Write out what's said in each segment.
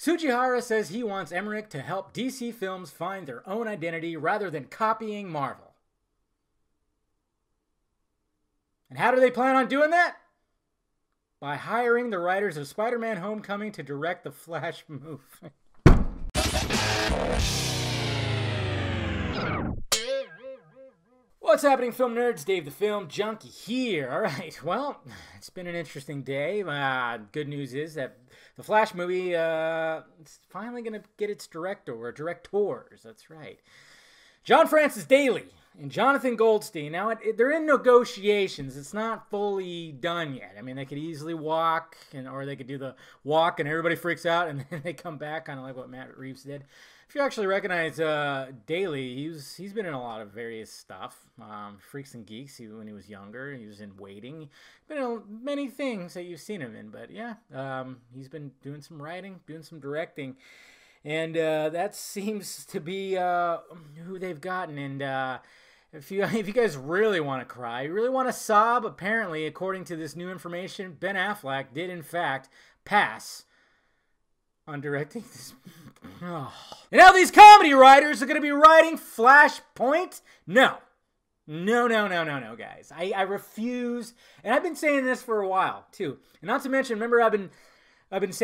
Tsujihara says he wants Emmerich to help DC films find their own identity rather than copying Marvel. And how do they plan on doing that? By hiring the writers of Spider-Man Homecoming to direct the Flash movie. What's happening, film nerds? Dave the Film Junkie here. All right, well, it's been an interesting day. Good news is that the Flash movie is finally going to get its directors. That's right. John Francis Daly and Jonathan Goldstein. Now, they're in negotiations. It's not fully done yet. I mean, they could easily walk, or they could do the walk and everybody freaks out, and then they come back, kind of like what Matt Reeves did. If you actually recognize Daly, he's been in a lot of various stuff. Freaks and Geeks, when he was younger. He was in Waiting. Been in many things that you've seen him in. But yeah, he's been doing some writing, doing some directing. And that seems to be who they've gotten. And if you guys really want to cry, really want to sob, apparently, according to this new information, Ben Affleck did, in fact, pass on directing this. Oh. And now these comedy writers are going to be writing Flashpoint? No, guys. I refuse. And I've been saying this for a while, too. And not to mention, remember, I've been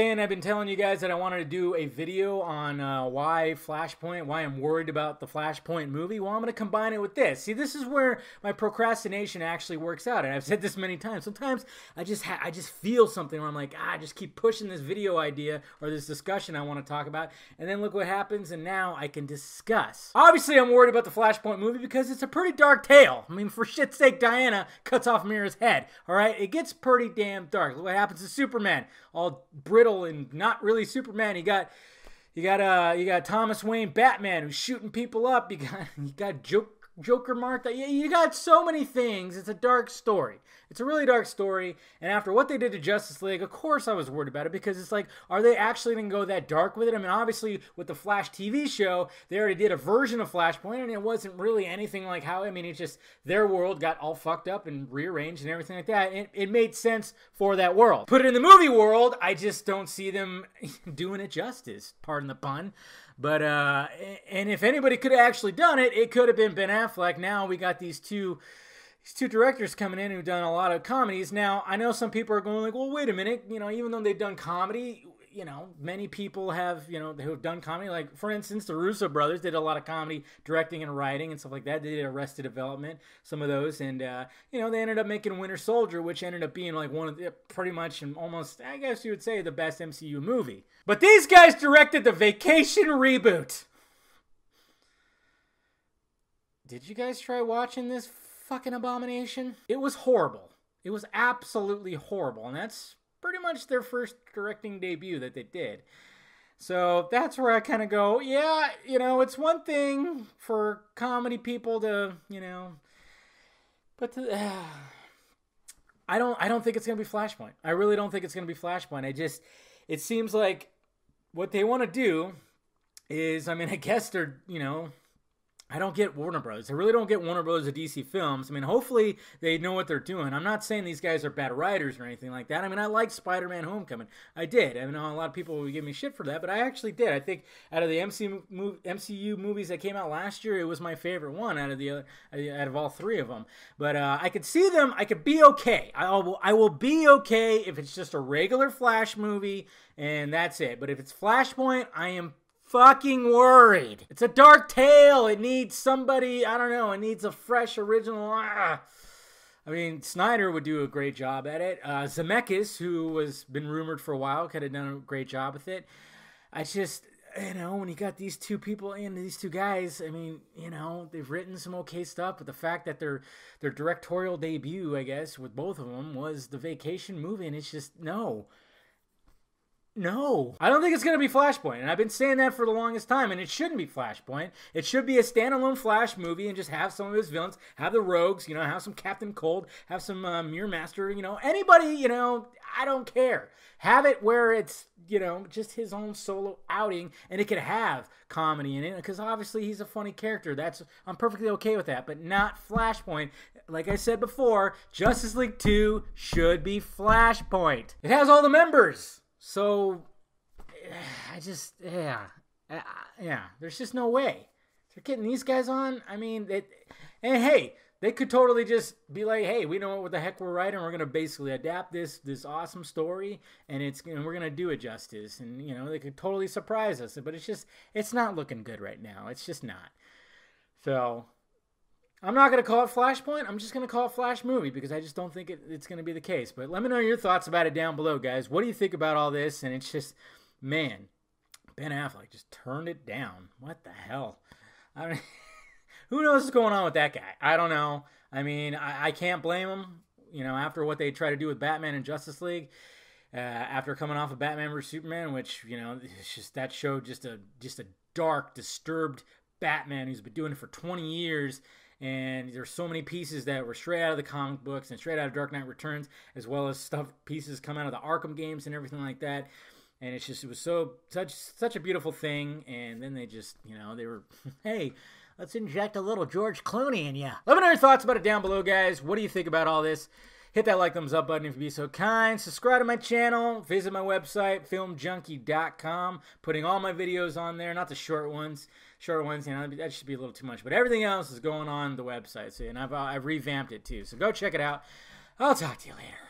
telling you guys that I wanted to do a video on why I'm worried about the Flashpoint movie. Well, I'm going to combine it with this. See, this is where my procrastination actually works out. And I've said this many times. Sometimes I just feel something where I'm like, I just keep pushing this video idea or this discussion I want to talk about. And then look what happens, and now I can discuss. Obviously, I'm worried about the Flashpoint movie because it's a pretty dark tale. I mean, for shit's sake, Diana cuts off Mira's head. All right? It gets pretty damn dark. Look what happens to Superman. All brittle and not really Superman. You got Thomas Wayne Batman who's shooting people up. You got Joker Martha. You got so many things. It's a dark story. It's a really dark story. And after what they did to Justice League, of course I was worried about it, because it's like, are they actually going to go that dark with it? I mean, obviously with the Flash TV show, they already did a version of Flashpoint, and it wasn't really anything like how, I mean, it's just their world got all fucked up and rearranged and everything like that. It made sense for that world. Put it in the movie world, I just don't see them doing it justice, pardon the pun. But, and if anybody could have actually done it, it could have been Ben Affleck. Now we got these two directors coming in who've done a lot of comedies. Now, I know some people are going like, well, wait a minute, even though they've done comedy, many people have, who have done comedy. Like, for instance, the Russo brothers did a lot of comedy, directing and writing and stuff like that. They did Arrested Development, some of those. And, they ended up making Winter Soldier, which ended up being like one of the, pretty much and almost, I guess you would say, the best MCU movie. But these guys directed the Vacation reboot. Did you guys try watching this fucking abomination? It was horrible. It was absolutely horrible. And that's pretty much their first directing debut that they did. So that's where I kind of go, yeah, it's one thing for comedy people to, but I don't think it's going to be Flashpoint. I really don't think it's going to be Flashpoint. It seems like what they want to do is, I mean, I guess they're, I don't get Warner Bros. I really don't get Warner Bros. Or DC Films. I mean, hopefully they know what they're doing. I'm not saying these guys are bad writers or anything like that. I mean, I like Spider-Man Homecoming. I did. I know a lot of people would give me shit for that, but I actually did. I think out of the MCU movies that came out last year, it was my favorite one out of all three of them. But I could see them. I could be okay. I will be okay if it's just a regular Flash movie and that's it. But if it's Flashpoint, I am fucking worried. It's a dark tale. It needs somebody, I don't know, it needs a fresh, original, I mean, Snyder would do a great job at it. Zemeckis, who has been rumored for a while, could have done a great job with it. I just, when you got these two people and these two guys, I mean, they've written some okay stuff, but the fact that their directorial debut, I guess, with both of them was the Vacation movie, and it's just, no, I don't think it's going to be Flashpoint, and I've been saying that for the longest time, and it shouldn't be Flashpoint. It should be a standalone Flash movie and just have some of his villains, have the Rogues, have some Captain Cold, have some Mirror Master, anybody, I don't care. Have it where it's, just his own solo outing, and it could have comedy in it, because obviously he's a funny character. I'm perfectly okay with that, but not Flashpoint. Like I said before, Justice League 2 should be Flashpoint. It has all the members. So, I just, yeah. There's just no way they're getting these guys on. I mean, and hey, they could totally just be like, hey, we know what the heck we're writing. We're gonna basically adapt this awesome story, and we're gonna do it justice. And they could totally surprise us. But it's not looking good right now. It's just not. So I'm not going to call it Flashpoint. I'm just going to call it Flash movie because I just don't think it's going to be the case. But let me know your thoughts about it down below, guys. What do you think about all this? And it's just, man, Ben Affleck just turned it down. What the hell? Who knows what's going on with that guy? I don't know. I mean, I can't blame him. After what they try to do with Batman and Justice League, after coming off of Batman vs Superman, which it's just that showed just a dark, disturbed Batman who's been doing it for 20 years. And there's so many pieces that were straight out of the comic books and straight out of Dark Knight Returns, as well as pieces come out of the Arkham games and everything like that. And it was such a beautiful thing. And then they just, they were, hey, let's inject a little George Clooney in you. Let me know your thoughts about it down below, guys. What do you think about all this? Hit that like, thumbs up button if you'd be so kind. Subscribe to my channel. Visit my website, filmjunkie.com. Putting all my videos on there, not the short ones. Short ones, that should be a little too much. But everything else is going on the website. And I've revamped it too. So go check it out. I'll talk to you later.